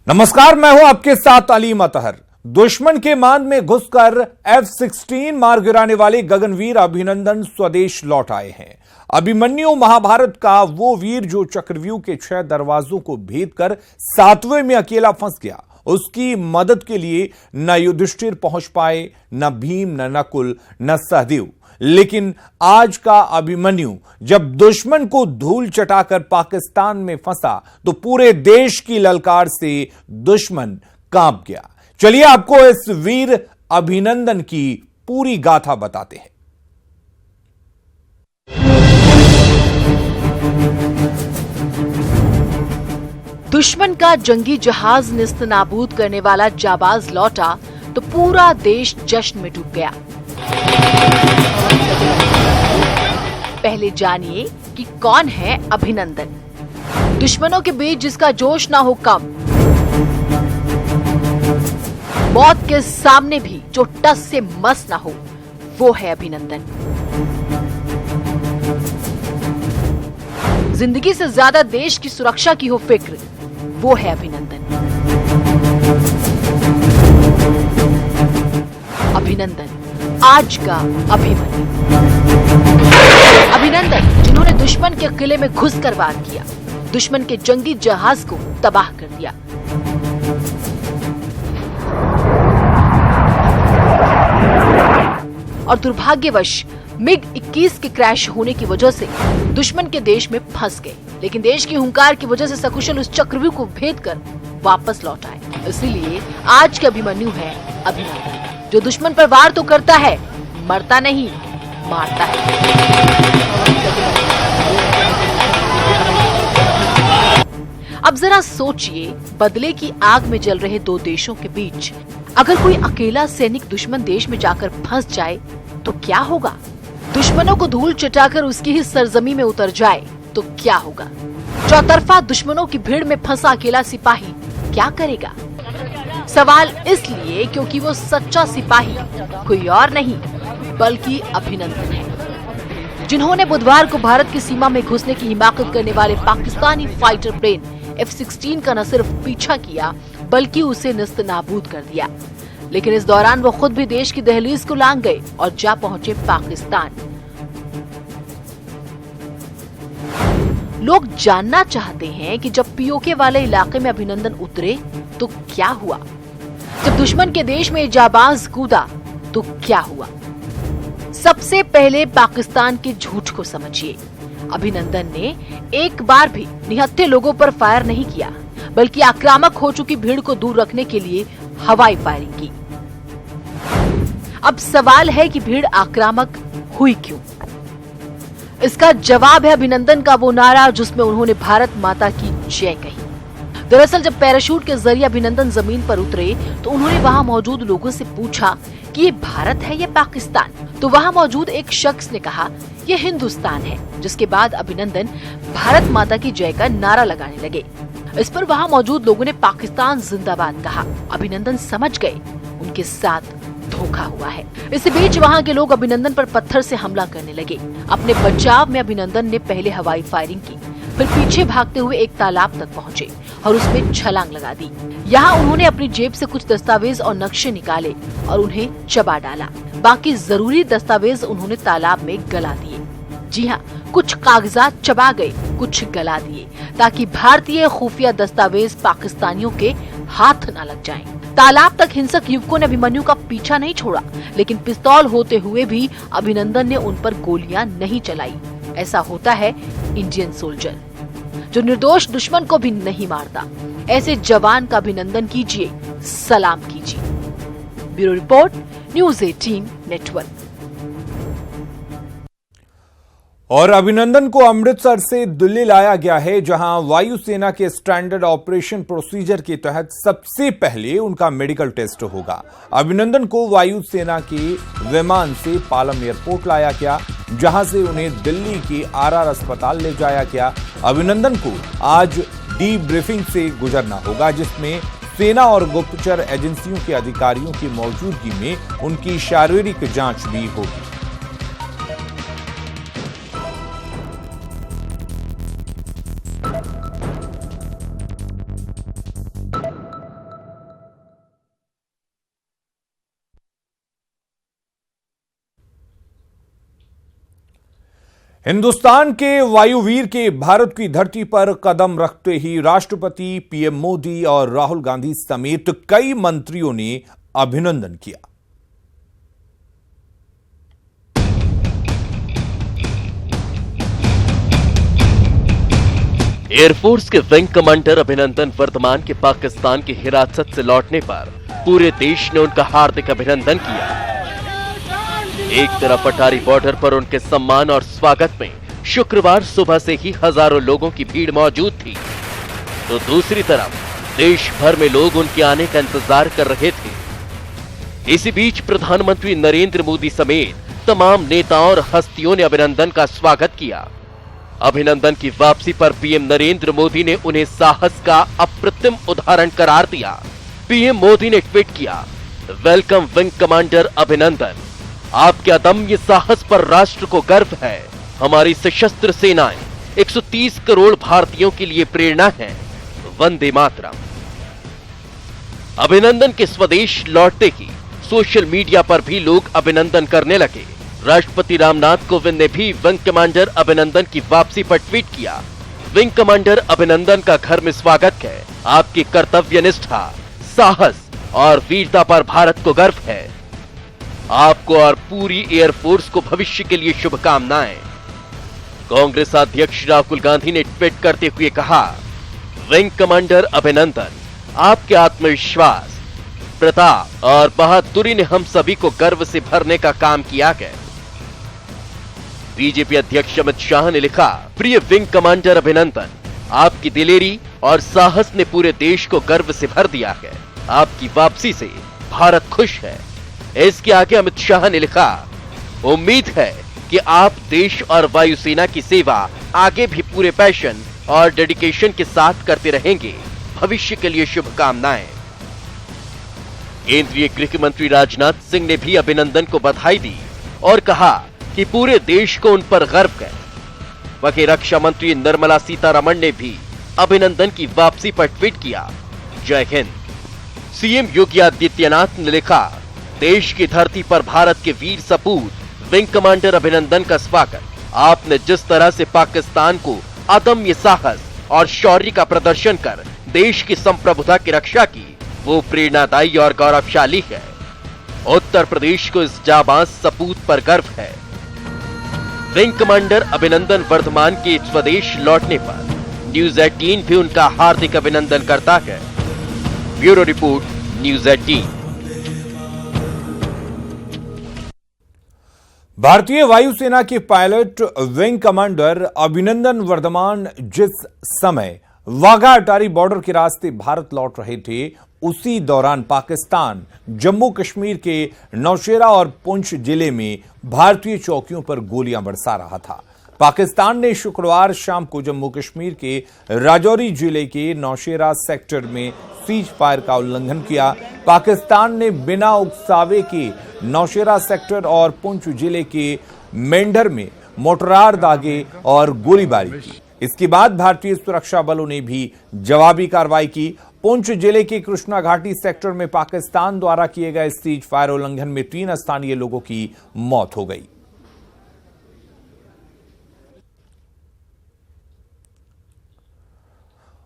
नमस्कार, मैं हूं आपके साथ अलीम अतहर। दुश्मन के मान में घुसकर F-16 मार गिराने वाले गगनवीर अभिनंदन स्वदेश लौट आए हैं। अभिमन्यु महाभारत का वो वीर जो चक्रव्यूह के 6 दरवाजों को भेद कर 7वें में अकेला फंस गया। उसकी मदद के लिए न युधिष्ठिर पहुंच पाए, न भीम, न नकुल, न सहदेव। लेकिन आज का अभिमन्यु जब दुश्मन को धूल चटाकर पाकिस्तान में फंसा तो पूरे देश की ललकार से दुश्मन कांप गया। चलिए आपको इस वीर अभिनंदन की पूरी गाथा बताते हैं। दुश्मन का जंगी जहाज निस्तनाबूद करने वाला जाबाज लौटा तो पूरा देश जश्न में डूब गया। पहले जानिए कि कौन है अभिनंदन। दुश्मनों के बीच जिसका जोश ना हो कम, मौत के सामने भी जो टस से मस ना हो, वो है अभिनंदन। जिंदगी से ज्यादा देश की सुरक्षा की हो फिक्र, वो है अभिनंदन। अभिनंदन आज का अभिमन्यु। अभिनंदन जिन्होंने दुश्मन के किले में घुसकर वार किया, दुश्मन के जंगी जहाज को तबाह कर दिया। और दुर्भाग्यवश MiG-21 के क्रैश होने की वजह से दुश्मन के देश में फंस गए, लेकिन देश की हुंकार की वजह से सकुशल उस चक्रव्यूह को भेद कर वापस लौट आए। इसीलिए आज के अभिमन्यु है अभिनंदन, जो दुश्मन पर वार तो करता है, मरता नहीं, मारता है। अब जरा सोचिए, बदले की आग में जल रहे दो देशों के बीच अगर कोई अकेला सैनिक दुश्मन देश में जाकर फंस जाए तो क्या होगा? दुश्मनों को धूल चटाकर उसकी ही सरजमी में उतर जाए तो क्या होगा? चौतरफा दुश्मनों की भीड़ में फंसा अकेला सिपाही क्या करेगा? सवाल इसलिए क्योंकि वो सच्चा सिपाही कोई और नहीं बल्कि अभिनंदन है, जिन्होंने बुधवार को भारत की सीमा में घुसने की हिमाकत करने वाले पाकिस्तानी फाइटर प्लेन F-16 का न सिर्फ पीछा किया बल्कि उसे निस्तनाबूद कर दिया। लेकिन इस दौरान वो खुद भी देश की दहलीज को लांघ गए और जा पहुंचे पाकिस्तान। लोग जानना चाहते हैं कि जब पीओके वाले इलाके में अभिनंदन उतरे तो क्या हुआ? जब दुश्मन के देश में जाबाज कूदा तो क्या हुआ? सबसे पहले पाकिस्तान के झूठ को समझिए। अभिनंदन ने एक बार भी निहत्थे लोगों पर फायर नहीं किया, बल्कि आक्रामक हो चुकी भीड़ को दूर रखने के लिए हवाई फायरिंग की। अब सवाल है कि भीड़ आक्रामक हुई क्यों? इसका जवाब है अभिनंदन का वो नारा जिसमें उन्होंने भारत माता की जय कही। दरअसल जब पैराशूट के जरिए अभिनंदन जमीन पर उतरे तो उन्होंने वहां मौजूद लोगों से पूछा कि ये भारत है या पाकिस्तान? तो वहां मौजूद एक शख्स ने कहा ये हिंदुस्तान है, जिसके बाद अभिनंदन भारत माता की जय का नारा लगाने लगे। इस पर वहां मौजूद लोगों ने पाकिस्तान जिंदाबाद कहा। अभिनंदन समझ गए उनके साथ धोखा हुआ है। इस बीच वहां के लोग अभिनंदन पर पत्थर से हमला करने लगे। अपने बचाव में अभिनंदन ने पहले हवाई फायरिंग की, फिर पीछे भागते हुए एक तालाब तक पहुंचे और उसमें छलांग लगा दी। यहाँ उन्होंने अपनी जेब से कुछ दस्तावेज और नक्शे निकाले और उन्हें चबा डाला। बाकी जरूरी दस्तावेज उन्होंने तालाब में गला दिए। जी हाँ, कुछ कागजात चबा गए, कुछ गला दिए, ताकि भारतीय खुफिया दस्तावेज पाकिस्तानियों के हाथ न लग जाएं। तालाब तक हिंसक युवकों ने अभिमन्यु का पीछा नहीं छोड़ा, लेकिन पिस्तौल होते हुए भी अभिनंदन ने उन पर गोलियां नहीं चलाई। ऐसा होता है इंडियन सोल्जर, जो निर्दोष दुश्मन को भी नहीं मारता। ऐसे जवान का अभिनंदन कीजिए, सलाम कीजिए। Bureau report, news 18 network. और अभिनंदन को अमृतसर से दिल्ली लाया गया है, जहां वायुसेना के स्टैंडर्ड ऑपरेशन प्रोसीजर के तहत सबसे पहले उनका मेडिकल टेस्ट होगा। अभिनंदन को वायुसेना के विमान से पालम एयरपोर्ट लाया गया, जहां से उन्हें दिल्ली के आरआर अस्पताल ले जाया गया। अभिनंदन को आज डीब्रीफिंग से गुजरना होगा, जिसमें सेना और गुप्तचर एजेंसियों के अधिकारियों की मौजूदगी में उनकी शारीरिक जांच भी होगी। हिंदुस्तान के वायुवीर के भारत की धरती पर कदम रखते ही राष्ट्रपति, पीएम मोदी और राहुल गांधी समेत कई मंत्रियों ने अभिनंदन किया। एयरफोर्स के विंग कमांडर अभिनंदन वर्धमान के पाकिस्तान की हिरासत से लौटने पर पूरे देश ने उनका हार्दिक अभिनंदन किया। एक तरफ अटारी बॉर्डर पर उनके सम्मान और स्वागत में शुक्रवार सुबह से ही हजारों लोगों की भीड़ मौजूद थी, तो दूसरी तरफ देश भर में लोग उनके आने का इंतजार कर रहे थे। इसी बीच प्रधानमंत्री नरेंद्र मोदी समेत तमाम नेताओं और हस्तियों ने अभिनंदन का स्वागत किया। अभिनंदन की वापसी पर पीएम नरेंद्र मोदी ने उन्हें साहस का अप्रतिम उदाहरण करार दिया। पीएम मोदी ने ट्वीट किया, वेलकम विंग कमांडर अभिनंदन, आपके अदम्य साहस पर राष्ट्र को गर्व है। हमारी सशस्त्र सेनाएं 130 करोड़ भारतीयों के लिए प्रेरणा है। वंदे मातरम। अभिनंदन के स्वदेश लौटते ही सोशल मीडिया पर भी लोग अभिनंदन करने लगे। राष्ट्रपति रामनाथ कोविंद ने भी विंग कमांडर अभिनंदन की वापसी पर ट्वीट किया, विंग कमांडर अभिनंदन का घर में स्वागत है। आपकी कर्तव्य निष्ठा, साहस और वीरता पर भारत को गर्व है। आपको और पूरी एयरफोर्स को भविष्य के लिए शुभकामनाएं। कांग्रेस अध्यक्ष राहुल गांधी ने ट्वीट करते हुए कहा, विंग कमांडर अभिनंदन, आपके आत्मविश्वास, प्रताप और बहादुरी ने हम सभी को गर्व से भरने का काम किया है। बीजेपी अध्यक्ष अमित शाह ने लिखा, प्रिय विंग कमांडर अभिनंदन, आपकी दिलेरी और साहस ने पूरे देश को गर्व से भर दिया है। आपकी वापसी से भारत खुश है। इसके आगे अमित शाह ने लिखा, उम्मीद है कि आप देश और वायुसेना की सेवा आगे भी पूरे पैशन और डेडिकेशन के साथ करते रहेंगे। भविष्य के लिए शुभकामनाएं। केंद्रीय गृह मंत्री राजनाथ सिंह ने भी अभिनंदन को बधाई दी और कहा कि पूरे देश को उन पर गर्व है। वहीं रक्षा मंत्री निर्मला सीतारमण ने भी अभिनंदन की वापसी पर ट्वीट किया, जय हिंद। सीएम योगी आदित्यनाथ ने लिखा, देश की धरती पर भारत के वीर सपूत विंग कमांडर अभिनंदन का स्वागत। आपने जिस तरह से पाकिस्तान को अदम्य साहस और शौर्य का प्रदर्शन कर देश की संप्रभुता की रक्षा की, वो प्रेरणादायी और गौरवशाली है। उत्तर प्रदेश को इस जाबाज सपूत पर गर्व है। विंग कमांडर अभिनंदन वर्धमान के स्वदेश लौटने पर न्यूज 18 भी उनका हार्दिक अभिनंदन करता है। Bureau report, news 18। भारतीय वायुसेना के pilot wing commander Abhinandan Varthaman जिस समय वाघा अटारी बॉर्डर के रास्ते भारत लौट रहे थे, उसी दौरान पाकिस्तान जम्मू कश्मीर के नौशेरा और पुंछ जिले में भारतीय चौकियों पर गोलियां बरसा रहा था। पाकिस्तान ने शुक्रवार शाम को जम्मू कश्मीर के राजौरी जिले के नौशेरा सेक्टर में सीज फायर का उल्लंघन किया। पाकिस्तान ने बिना उकसावे के नौशेरा सेक्टर और पुंछ जिले के मेंढर में मोटरार दागे और गोलीबारी की। इसके बाद भारतीय सुरक्षा बलों ने भी जवाबी कार्रवाई की। पुंछ जिले के कृष्णा घाटी सेक्टर में पाकिस्तान द्वारा किए गए सीज फायर उल्लंघन में 3 स्थानीय लोगों की मौत हो गई।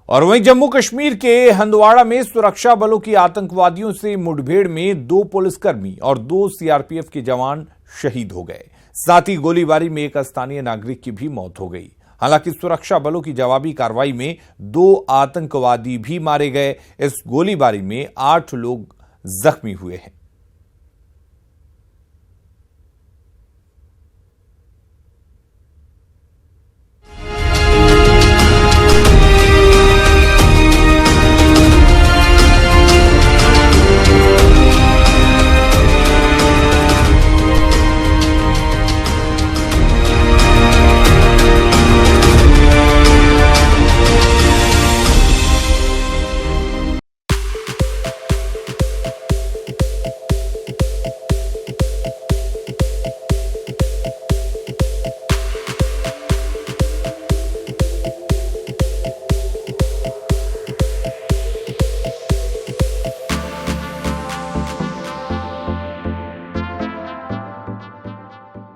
और वहीं जम्मू कश्मीर के हंदवाड़ा में सुरक्षा बलों की आतंकवादियों से मुठभेड़ में 2 पुलिसकर्मी और 2 सीआरपीएफ के जवान शहीद हो गए। साथ ही गोलीबारी में एक स्थानीय नागरिक की भी मौत हो गई। हालांकि सुरक्षा बलों की जवाबी कार्रवाई में 2 आतंकवादी भी मारे गए। इस गोलीबारी में 8 लोग जख्मी हुए हैं।